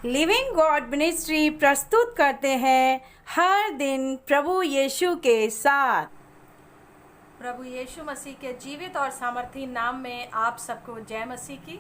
Living God ministry प्रस्तुत करते हैं हर दिन प्रभु यीशु के साथ। प्रभु यीशु मसीह के जीवित और सामर्थी नाम में आप सबको जय मसीह की।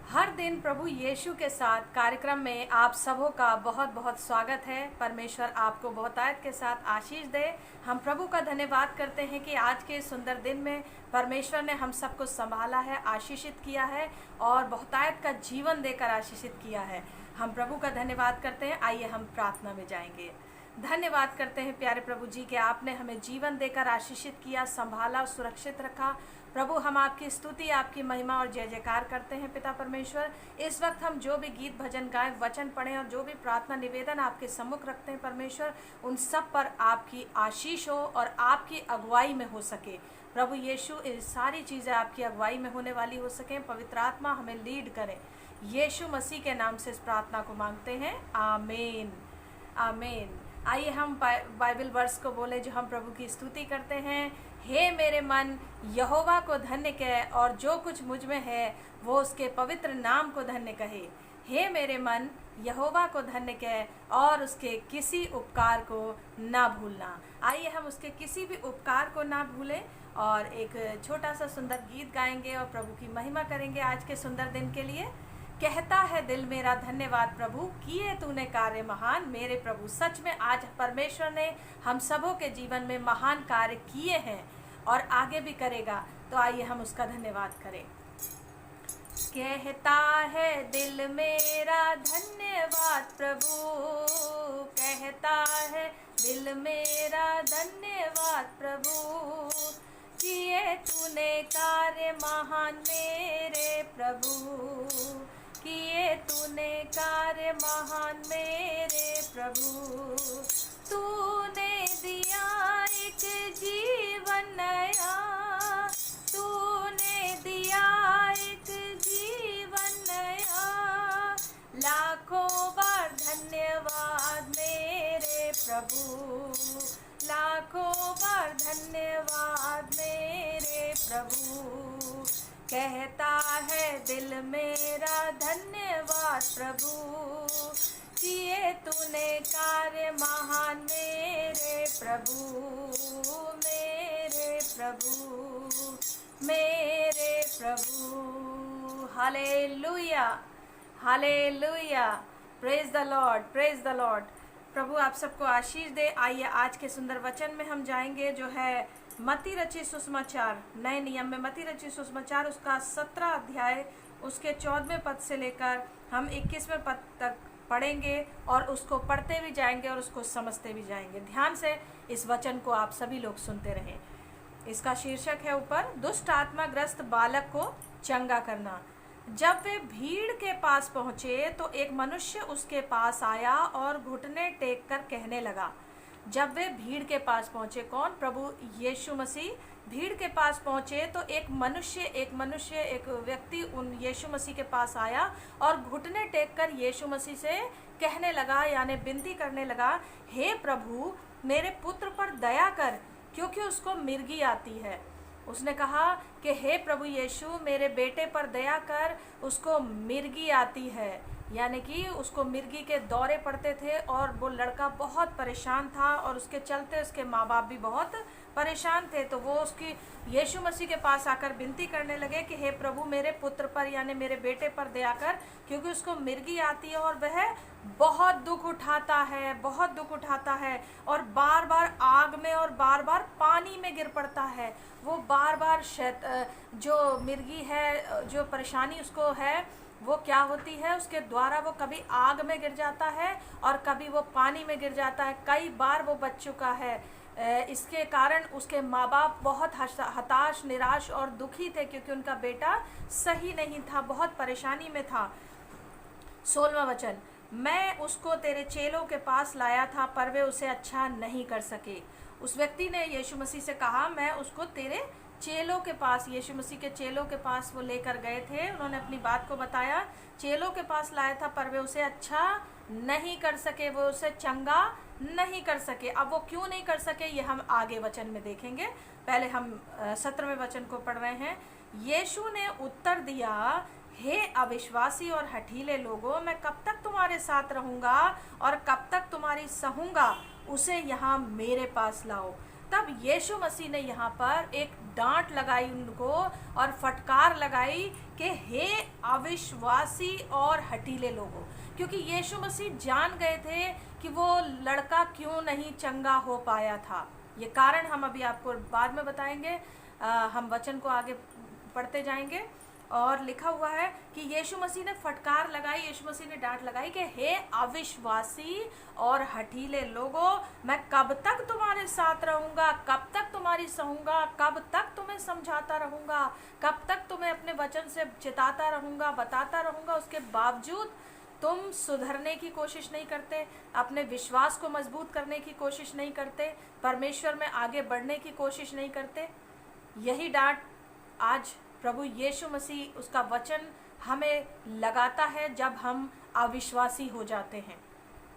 हर दिन प्रभु यीशु के साथ कार्यक्रम में आप सबों का बहुत बहुत स्वागत है। परमेश्वर आपको बहुतायत के साथ आशीष दे। हम प्रभु का धन्यवाद करते हैं कि आज के सुंदर दिन में परमेश्वर ने हम सबको संभाला है, आशीषित किया है और बहुतायत का जीवन देकर आशीषित किया है। हम प्रभु का धन्यवाद करते हैं। आइए हम प्रार्थना में जाएंगे। धन्यवाद करते हैं प्यारे प्रभु जी के आपने हमें जीवन देकर आशीषित किया, संभाला, सुरक्षित रखा। प्रभु हम आपकी स्तुति, आपकी महिमा और जय जयकार करते हैं पिता परमेश्वर। इस वक्त हम जो भी गीत भजन गाएं, वचन पढ़ें और जो भी प्रार्थना निवेदन आपके सम्मुख रखते हैं परमेश्वर, उन सब पर आपकी आशीष हो और आपकी अगुवाई में हो सके। प्रभु यीशु ये सारी चीज़ें आपकी अगुवाई में होने वाली हो सकें। पवित्र आत्मा हमें लीड करें। यीशु मसीह के नाम से इस प्रार्थना को मांगते हैं, आमीन आमीन। आइए हम बाइबल वर्स को बोले जो हम प्रभु की स्तुति करते हैं। हे मेरे मन यहोवा को धन्य कहे और जो कुछ मुझ में है वो उसके पवित्र नाम को धन्य कहे। हे मेरे मन यहोवा को धन्य कहे और उसके किसी उपकार को ना भूलना। आइए हम उसके किसी भी उपकार को ना भूलें और एक छोटा सा सुंदर गीत गाएंगे और प्रभु की महिमा करेंगे आज के सुंदर दिन के लिए। कहता है दिल मेरा धन्यवाद प्रभु, किए तूने कार्य महान। मेरे प्रभु सच में आज परमेश्वर ने हम सबों के जीवन में महान कार्य किए हैं और आगे भी करेगा। तो आइए हम उसका धन्यवाद करें। कहता है दिल मेरा धन्यवाद प्रभु, कहता है दिल मेरा धन्यवाद प्रभु, किए तूने कार्य महान मेरे प्रभु, किए तूने कार्य महान मेरे प्रभु। तूने दिया एक जीवन नया, तूने दिया एक जीवन नया। लाखों बार धन्यवाद मेरे प्रभु, लाखों बार धन्यवाद मेरे प्रभु। कहता है दिल मेरा धन्यवाद प्रभु, किए तूने कार्य महान मेरे प्रभु, मेरे प्रभु, मेरे प्रभु। Hallelujah hallelujah, praise the Lord, praise the Lord. प्रभु आप सबको आशीष दे। आइए आज के सुंदर वचन में हम जाएंगे जो है मत्ती रचित सुसमाचार, नए नियम में मत्ती रचित सुसमाचार उसका 17 अध्याय उसके 14वें पद से लेकर हम 21वें पद तक पढ़ेंगे और उसको पढ़ते भी जाएंगे और उसको समझते भी जाएंगे। ध्यान से इस वचन को आप सभी लोग सुनते रहें। इसका शीर्षक है ऊपर, दुष्ट आत्माग्रस्त बालक को चंगा करना। जब वे भीड़ के पास पहुंचे तो एक मनुष्य उसके पास आया और घुटने टेक कर कहने लगा। जब वे भीड़ के पास पहुंचे, कौन? प्रभु यीशु मसीह भीड़ के पास पहुंचे तो एक व्यक्ति उन यीशु मसीह के पास आया और घुटने टेक कर यीशु मसीह से कहने लगा, यानी विनती करने लगा, हे प्रभु मेरे पुत्र पर दया कर क्योंकि उसको मिर्गी आती है। उसने कहा कि हे प्रभु यीशु मेरे बेटे पर दया कर, उसको मिर्गी आती है, यानी कि उसको मिर्गी के दौरे पड़ते थे और वो लड़का बहुत परेशान था और उसके चलते उसके माँ बाप भी बहुत परेशान थे। तो वो उसकी यीशु मसीह के पास आकर विनती करने लगे कि हे प्रभु मेरे पुत्र पर यानी मेरे बेटे पर दया कर क्योंकि उसको मिर्गी आती है और वह बहुत दुख उठाता है, बहुत दुख उठाता है और बार बार आग में और बार बार पानी में गिर पड़ता है। वो बार बार जो मिर्गी है, जो परेशानी उसको है वो क्या होती है, उसके द्वारा वो कभी आग में गिर जाता है और कभी वो पानी में गिर जाता है। कई बार वो बच चुका है। इसके कारण उसके माँ बाप बहुत हताश, निराश और दुखी थे क्योंकि उनका बेटा सही नहीं था, बहुत परेशानी में था। 16वां वचन, मैं उसको तेरे चेलों के पास लाया था पर वे उसे अच्छा नहीं कर सके। उस व्यक्ति ने यीशु मसीह से कहा, मैं उसको तेरे चेलों के पास, यीशु मसीह के चेलों के पास वो लेकर गए थे। उन्होंने अपनी बात को बताया, चेलों के पास लाया था पर वे उसे अच्छा नहीं कर सके, वो उसे चंगा नहीं कर सके। अब वो क्यों नहीं कर सके ये हम आगे वचन में देखेंगे। पहले हम 17वें वचन को पढ़ रहे हैं। यीशु ने उत्तर दिया, हे अविश्वासी और हठीले लोगों, मैं कब तक तुम्हारे साथ रहूंगा और कब तक तुम्हारी सहूंगा, उसे यहाँ मेरे पास लाओ। तब यीशु मसीह ने यहाँ पर एक डांट लगाई उनको और फटकार लगाई कि हे अविश्वासी और हठीले लोगों, क्योंकि यीशु मसीह जान गए थे कि वो लड़का क्यों नहीं चंगा हो पाया था। ये कारण हम अभी आपको बाद में बताएंगे। हम वचन को आगे पढ़ते जाएंगे। और लिखा हुआ है कि यीशु मसीह ने फटकार लगाई, यीशु मसीह ने डांट लगाई कि हे अविश्वासी और हठीले लोगों, मैं कब तक तुम्हारे साथ रहूंगा, कब तक तुम्हारी सहूंगा, कब तक तुम्हें समझाता रहूंगा, कब तक तुम्हें अपने वचन से चिताता रहूंगा, बताता रहूंगा, उसके बावजूद तुम सुधरने की कोशिश नहीं करते, अपने विश्वास को मजबूत करने की कोशिश नहीं करते, परमेश्वर में आगे बढ़ने की कोशिश नहीं करते। यही डांट आज प्रभु यीशु मसीह, उसका वचन हमें लगाता है जब हम अविश्वासी हो जाते हैं।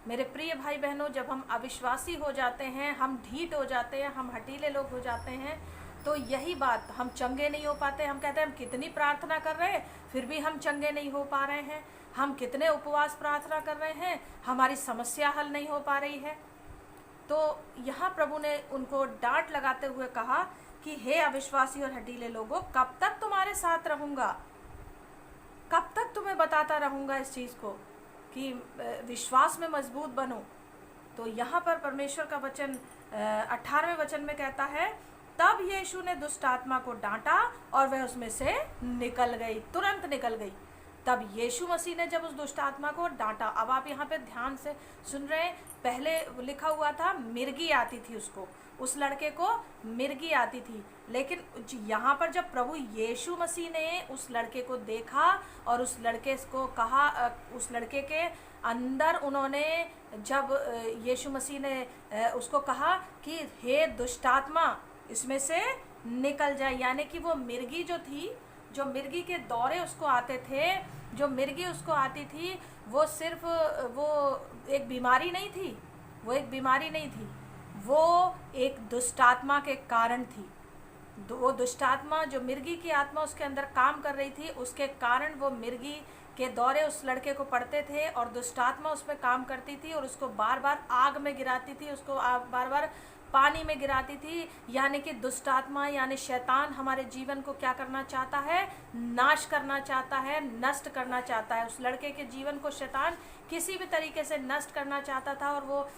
मेरे प्रिय भाई बहनों, जब हम अविश्वासी हो जाते हैं, हम ढीठ हो जाते हैं, हम हठीले लोग हो जाते हैं, तो यही बात, हम चंगे नहीं हो पाते। हम कहते हैं हम कितनी प्रार्थना कर रहे हैं फिर भी हम चंगे नहीं हो पा रहे हैं, हम कितने उपवास प्रार्थना कर रहे हैं, हमारी समस्या हल नहीं हो पा रही है। तो यहाँ प्रभु ने उनको डांट लगाते हुए कहा कि हे अविश्वासी और हठीले लोगों, कब तक तुम्हारे साथ रहूंगा, कब तक तुम्हें बताता रहूंगा इस चीज़ को कि विश्वास में मजबूत बनो। तो यहाँ पर परमेश्वर का वचन 18वें वचन में कहता है, तब यीशु ने दुष्ट आत्मा को डांटा और वह उसमें से निकल गई, तुरंत निकल गई। तब यीशु मसीह ने जब उस दुष्ट आत्मा को डांटा, अब आप यहाँ पे ध्यान से सुन रहे हैं, पहले लिखा हुआ था मिर्गी आती थी उसको, उस लड़के को मिर्गी आती थी, लेकिन यहाँ पर जब प्रभु यीशु मसीह ने उस लड़के को देखा और उस लड़के को कहा, उस लड़के के अंदर उन्होंने जब यीशु मसीह ने उसको कहा कि हे दुष्टात्मा इसमें से निकल जाए, यानी कि वो मिर्गी जो थी, जो मिर्गी के दौरे उसको आते थे, जो मिर्गी उसको आती थी, वो सिर्फ वो एक बीमारी नहीं थी, वो एक बीमारी नहीं थी, वो एक दुष्टात्मा के कारण थी। वो दुष्टात्मा, जो मिर्गी की आत्मा उसके अंदर काम कर रही थी, उसके कारण वो मिर्गी के दौरे उस लड़के को पड़ते थे और दुष्टात्मा उसमें काम करती थी और उसको बार बार आग में गिराती थी, उसको बार बार पानी में गिराती थी। यानी कि दुष्टात्मा यानी शैतान हमारे जीवन को क्या करना चाहता है, नाश करना चाहता है, नष्ट करना चाहता है। उस लड़के के जीवन को शैतान किसी भी तरीके से नष्ट करना चाहता था और वो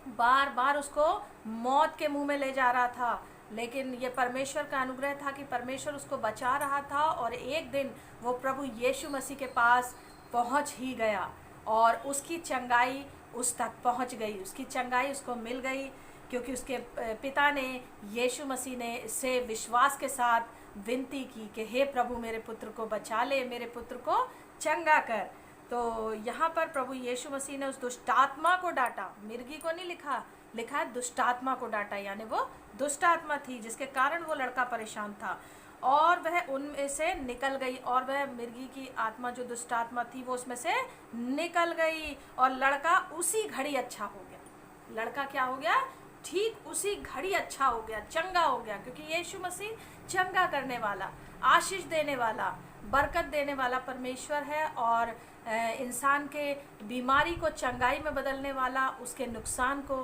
बार बार उसको मौत के मुंह में ले जा रहा था। लेकिन ये परमेश्वर का अनुग्रह था कि परमेश्वर उसको बचा रहा था और एक दिन वो प्रभु यीशु मसीह के पास पहुंच ही गया और उसकी चंगाई उस तक पहुंच गई, उसकी चंगाई उसको मिल गई, क्योंकि उसके पिता ने यीशु मसीह ने से विश्वास के साथ विनती की कि हे प्रभु मेरे पुत्र को बचा ले, मेरे पुत्र को चंगा कर। तो यहाँ पर प्रभु यीशु मसीह ने उस दुष्टात्मा को डांटा, मिर्गी को नहीं लिखा है दुष्टात्मा को डांटा, यानी वो दुष्टात्मा थी जिसके कारण वो लड़का परेशान था और वह उनमें से निकल गई और वह मिर्गी की आत्मा जो दुष्टात्मा थी वो उसमें से निकल गई और लड़का उसी घड़ी अच्छा हो गया। लड़का क्या हो गया, ठीक उसी घड़ी अच्छा हो गया, चंगा हो गया, क्योंकि यीशु मसीह चंगा करने वाला, आशीष देने वाला, बरकत देने वाला परमेश्वर है और इंसान के बीमारी को चंगाई में बदलने वाला, उसके नुकसान को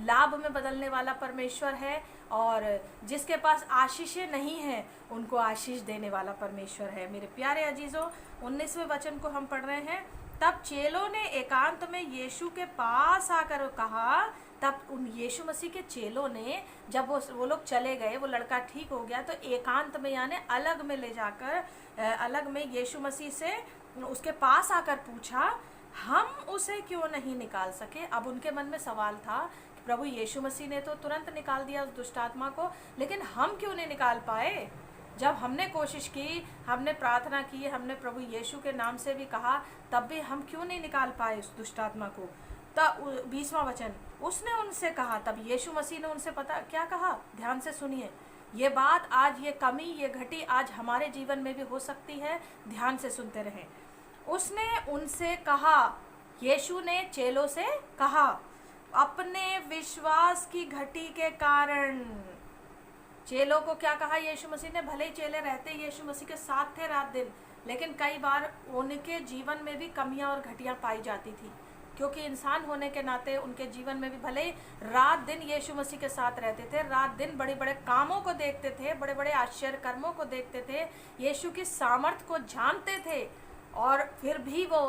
लाभ में बदलने वाला परमेश्वर है और जिसके पास आशीषें नहीं हैं उनको आशीष देने वाला परमेश्वर है। मेरे प्यारे अजीजों, 19वें वचन को हम पढ़ रहे हैं। तब चेलों ने एकांत में यीशु के पास आकर कहा, तब उन यीशु मसीह के चेलों ने जब वो लोग चले गए, वो लड़का ठीक हो गया, तो एकांत में यानी अलग में ले जाकर, अलग में यीशु मसीह से उसके पास आकर पूछा, हम उसे क्यों नहीं निकाल सके। अब उनके मन में सवाल था कि प्रभु यीशु मसीह ने तो तुरंत निकाल दिया उस दुष्टात्मा को, लेकिन हम क्यों नहीं निकाल पाए। जब हमने कोशिश की, हमने प्रार्थना की, हमने प्रभु यीशु के नाम से भी कहा, तब भी हम क्यों नहीं निकाल पाए उस दुष्टात्मा को। तब 20वां वचन, उसने उनसे कहा, तब यीशु मसीह ने उनसे पता क्या कहा, ध्यान से सुनिए। ये बात आज, ये कमी, ये घटी आज हमारे जीवन में भी हो सकती है, ध्यान से सुनते रहें। उसने उनसे कहा, यीशु ने चेलों से कहा अपने विश्वास की घटी के कारण। चेलों को क्या कहा यीशु मसीह ने? भले ही चेले रहते यीशु मसीह के साथ थे रात दिन, लेकिन कई बार उनके जीवन में भी कमियां और घटियां पाई जाती थी, क्योंकि इंसान होने के नाते उनके जीवन में भी भले ही रात दिन यीशु मसीह के साथ रहते थे, रात दिन बड़े बड़े कामों को देखते थे, बड़े बड़े आश्चर्य कर्मों को देखते थे, यीशु की सामर्थ को जानते थे, और फिर भी वो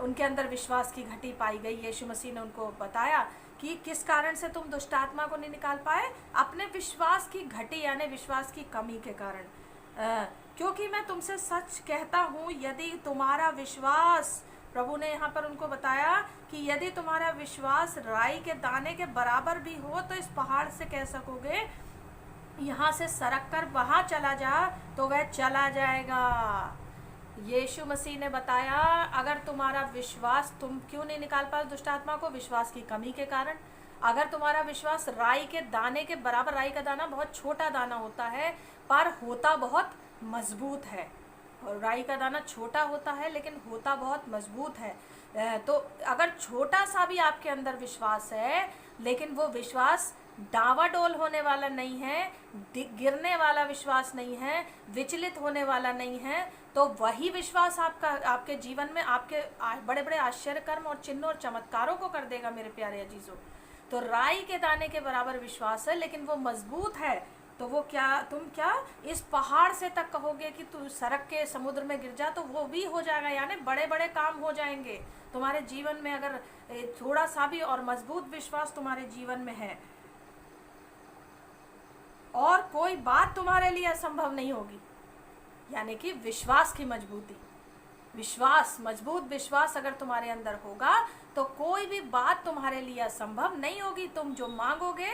उनके अंदर विश्वास की घटी पाई गई। यीशु मसीह ने उनको बताया कि किस कारण से तुम दुष्ट आत्मा को नहीं निकाल पाए? अपने विश्वास की घटी यानी विश्वास की कमी के कारण। क्योंकि मैं तुमसे सच कहता हूँ, यदि तुम्हारा विश्वास, प्रभु ने यहाँ पर उनको बताया कि यदि तुम्हारा विश्वास राई के दाने के बराबर भी हो तो इस पहाड़ से कह सकोगे यहाँ से सरक कर वहाँ चला जा, तो वह चला जाएगा। यीशु मसीह ने बताया अगर तुम्हारा विश्वास, तुम क्यों नहीं निकाल पाए दुष्ट आत्मा को? विश्वास की कमी के कारण। अगर तुम्हारा विश्वास राई के दाने के बराबर, राई का दाना बहुत छोटा दाना होता है पर होता बहुत मजबूत है, और राई का दाना छोटा होता है लेकिन होता बहुत मजबूत है। तो अगर छोटा सा भी आपके अंदर विश्वास है, लेकिन वो विश्वास डावाडोल होने वाला नहीं है, गिरने वाला विश्वास नहीं है, विचलित होने वाला नहीं है, तो वही विश्वास आपके जीवन में आपके बड़े बड़े आश्चर्य कर्म और चिन्ह और चमत्कारों को कर देगा मेरे प्यारे अजीजों। तो राई के दाने के बराबर विश्वास है, लेकिन वो मजबूत है, तो वो क्या, तुम क्या इस पहाड़ से तक कहोगे कि तू सरक के समुद्र में गिर जा, तो वो भी हो जाएगा, यानी बड़े बड़े काम हो जाएंगे तुम्हारे जीवन में अगर थोड़ा सा भी और मजबूत विश्वास तुम्हारे जीवन में है, और कोई बात तुम्हारे लिए असंभव नहीं होगी। यानी कि विश्वास की मजबूती, विश्वास, मजबूत विश्वास अगर तुम्हारे अंदर होगा तो कोई भी बात तुम्हारे लिए असंभव नहीं होगी। तुम जो मांगोगे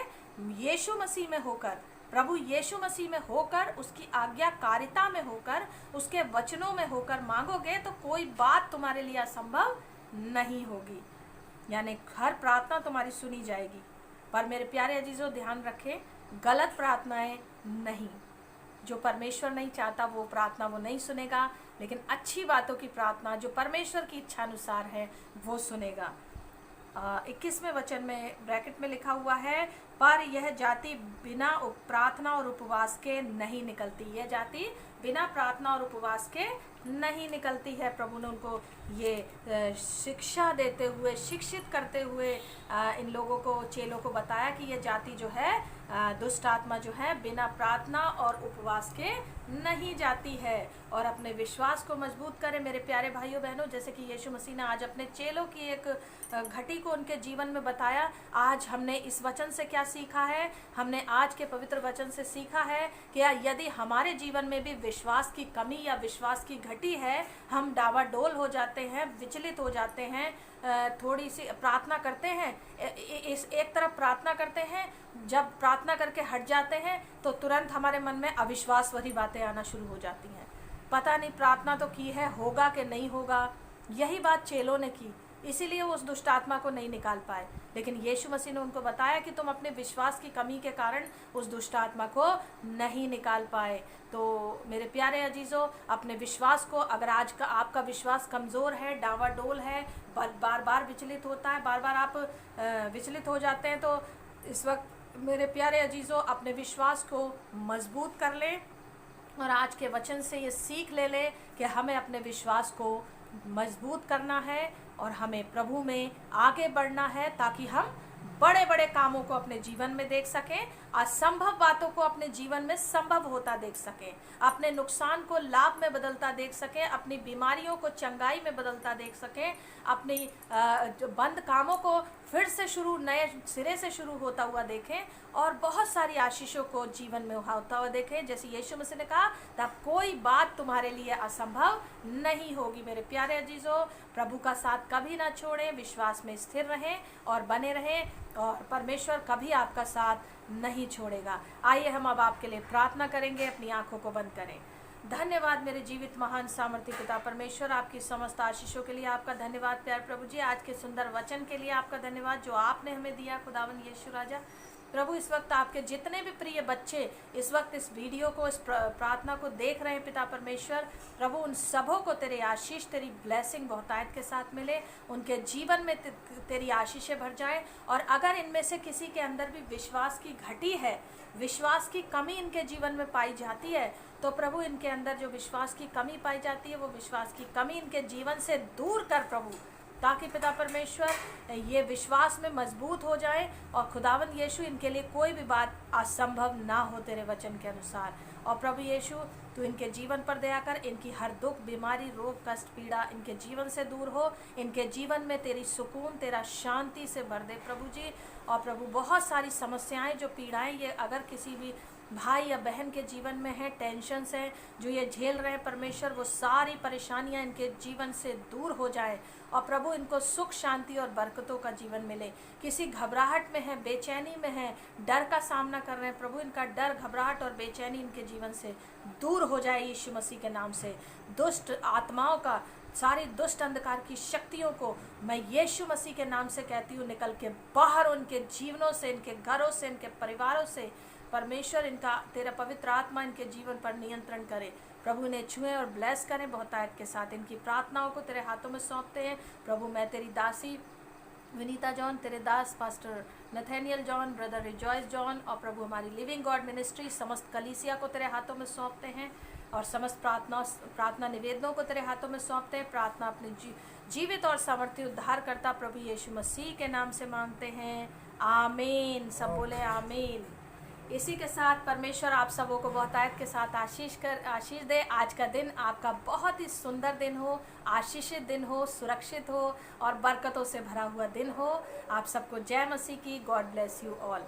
यीशु मसीह में होकर, प्रभु यीशु मसीह में होकर, उसकी आज्ञाकारिता में होकर, उसके वचनों में होकर मांगोगे तो कोई बात तुम्हारे लिए असंभव नहीं होगी, यानी हर प्रार्थना तुम्हारी सुनी जाएगी। पर मेरे प्यारे अजीजों ध्यान रखें, गलत प्रार्थनाएं नहीं, जो परमेश्वर नहीं चाहता वो प्रार्थना वो नहीं सुनेगा, लेकिन अच्छी बातों की प्रार्थना जो परमेश्वर की इच्छा अनुसार है वो सुनेगा। 21वें वचन में ब्रैकेट में लिखा हुआ है, पर यह जाति बिना प्रार्थना और उपवास के नहीं निकलती। यह जाति बिना प्रार्थना और उपवास के नहीं निकलती है। प्रभु ने उनको ये शिक्षा देते हुए, शिक्षित करते हुए इन लोगों को, चेलों को बताया कि यह जाति जो है, दुष्ट आत्मा जो है, बिना प्रार्थना और उपवास के नहीं जाती है। और अपने विश्वास को मजबूत करें मेरे प्यारे भाइयों बहनों, जैसे कि यीशु मसीह ने आज अपने चेलों की एक घटी को उनके जीवन में बताया। आज हमने इस वचन से क्या सीखा है? हमने आज के पवित्र वचन से सीखा है कि यदि हमारे जीवन में भी विश्वास की कमी या विश्वास की घटी है, हम डावाडोल हो जाते हैं, विचलित हो जाते हैं, थोड़ी सी प्रार्थना करते हैं, इस एक तरफ प्रार्थना करते हैं, जब प्रार्थना करके हट जाते हैं तो तुरंत हमारे मन में अविश्वास वाली बातें आना शुरू हो जाती हैं। पता नहीं प्रार्थना तो की है, होगा कि नहीं होगा। यही बात चेलों ने की, इसीलिए वो उस दुष्ट आत्मा को नहीं निकाल पाए। लेकिन यीशु मसीह ने उनको बताया कि तुम अपने विश्वास की कमी के कारण उस दुष्ट आत्मा को नहीं निकाल पाए। तो मेरे प्यारे अजीजों, अपने विश्वास को, अगर आज का आपका विश्वास कमज़ोर है, डावाडोल है, बार बार विचलित होता है, बार बार आप विचलित हो जाते हैं, तो इस वक्त मेरे प्यारे अजीजों अपने विश्वास को मजबूत कर लें और आज के वचन से ये सीख ले लें कि हमें अपने विश्वास को मजबूत करना है और हमें प्रभु में आगे बढ़ना है, ताकि हम बड़े बड़े कामों को अपने जीवन में देख सकें, असंभव बातों को अपने जीवन में संभव होता देख सकें, अपने नुकसान को लाभ में बदलता देख सकें, अपनी बीमारियों को चंगाई में बदलता देख सकें, अपनी बंद कामों को फिर से शुरू, नए सिरे से शुरू होता हुआ देखें, और बहुत सारी आशीषों को जीवन में होता हुआ देखें। जैसे यीशु मसीह ने कहा, तब कोई बात तुम्हारे लिए असंभव नहीं होगी। मेरे प्यारे अजीजों, प्रभु का साथ कभी ना छोड़ें, विश्वास में स्थिर रहें और बने रहें, और परमेश्वर कभी आपका साथ नहीं छोड़ेगा। आइए हम अब आपके लिए प्रार्थना करेंगे। अपनी आंखों को बंद करें। धन्यवाद मेरे जीवित महान सामर्थ्य पिता परमेश्वर, आपकी समस्त आशीषों के लिए आपका धन्यवाद। प्यार प्रभु जी, आज के सुंदर वचन के लिए आपका धन्यवाद जो आपने हमें दिया खुदावन यीशु राजा। प्रभु इस वक्त आपके जितने भी प्रिय बच्चे इस वक्त इस वीडियो को, इस प्रार्थना को देख रहे हैं पिता परमेश्वर, प्रभु उन सबों को तेरे आशीष, तेरी ब्लेसिंग बहुतायत के साथ मिले, उनके जीवन में तेरी आशीषें भर जाए। और अगर इनमें से किसी के अंदर भी विश्वास की घटी है, विश्वास की कमी इनके जीवन में पाई जाती है, तो प्रभु इनके अंदर जो विश्वास की कमी पाई जाती है वो विश्वास की कमी इनके जीवन से दूर कर प्रभु, ताकि पिता परमेश्वर ये विश्वास में मजबूत हो जाए और खुदावन यीशु इनके लिए कोई भी बात असंभव ना हो तेरे वचन के अनुसार। और प्रभु यीशु तू इनके जीवन पर दया कर, इनकी हर दुख, बीमारी, रोग, कष्ट, पीड़ा इनके जीवन से दूर हो, इनके जीवन में तेरी सुकून, तेरा शांति से भर दे प्रभु जी। और प्रभु बहुत सारी समस्याएं, जो पीड़ाएं ये अगर किसी भी भाई या बहन के जीवन में है, टेंशन्स हैं जो ये झेल रहे हैं परमेश्वर, वो सारी परेशानियां इनके जीवन से दूर हो जाए और प्रभु इनको सुख, शांति और बरकतों का जीवन मिले। किसी घबराहट में है, बेचैनी में है, डर का सामना कर रहे हैं, प्रभु इनका डर, घबराहट और बेचैनी इनके जीवन से दूर हो जाए यीशु मसीह के नाम से। दुष्ट आत्माओं का, सारी दुष्ट अंधकार की शक्तियों को मैं यीशु मसीह के नाम से कहती हूँ, निकल के बाहर उनके जीवनों से, इनके घरों से, इनके परिवारों से परमेश्वर इनका तेरा पवित्र आत्मा इनके जीवन पर नियंत्रण करे। प्रभु ने छुए और ब्लेस करें बहुतायत के साथ। इनकी प्रार्थनाओं को तेरे हाथों में सौंपते हैं प्रभु। मैं तेरी दासी विनीता जॉन, तेरे दास pastor Nathaniel John, brother Rejoice John और प्रभु हमारी लिविंग गॉड मिनिस्ट्री समस्त कलीसिया को तेरे हाथों में सौंपते हैं और समस्त प्रार्थना निवेदनों को तेरे हाथों में सौंपते हैं। प्रार्थना अपने जीवित और सामर्थ्य उद्धारकर्ता प्रभु यीशु मसीह के नाम से मांगते हैं, आमीन। सब बोले आमीन। इसी के साथ परमेश्वर आप सबों को बहुतायत के साथ आशीष दे। आज का दिन आपका बहुत ही सुंदर दिन हो, आशीषित दिन हो, सुरक्षित हो और बरकतों से भरा हुआ दिन हो। आप सबको जय मसीह की। God bless you all.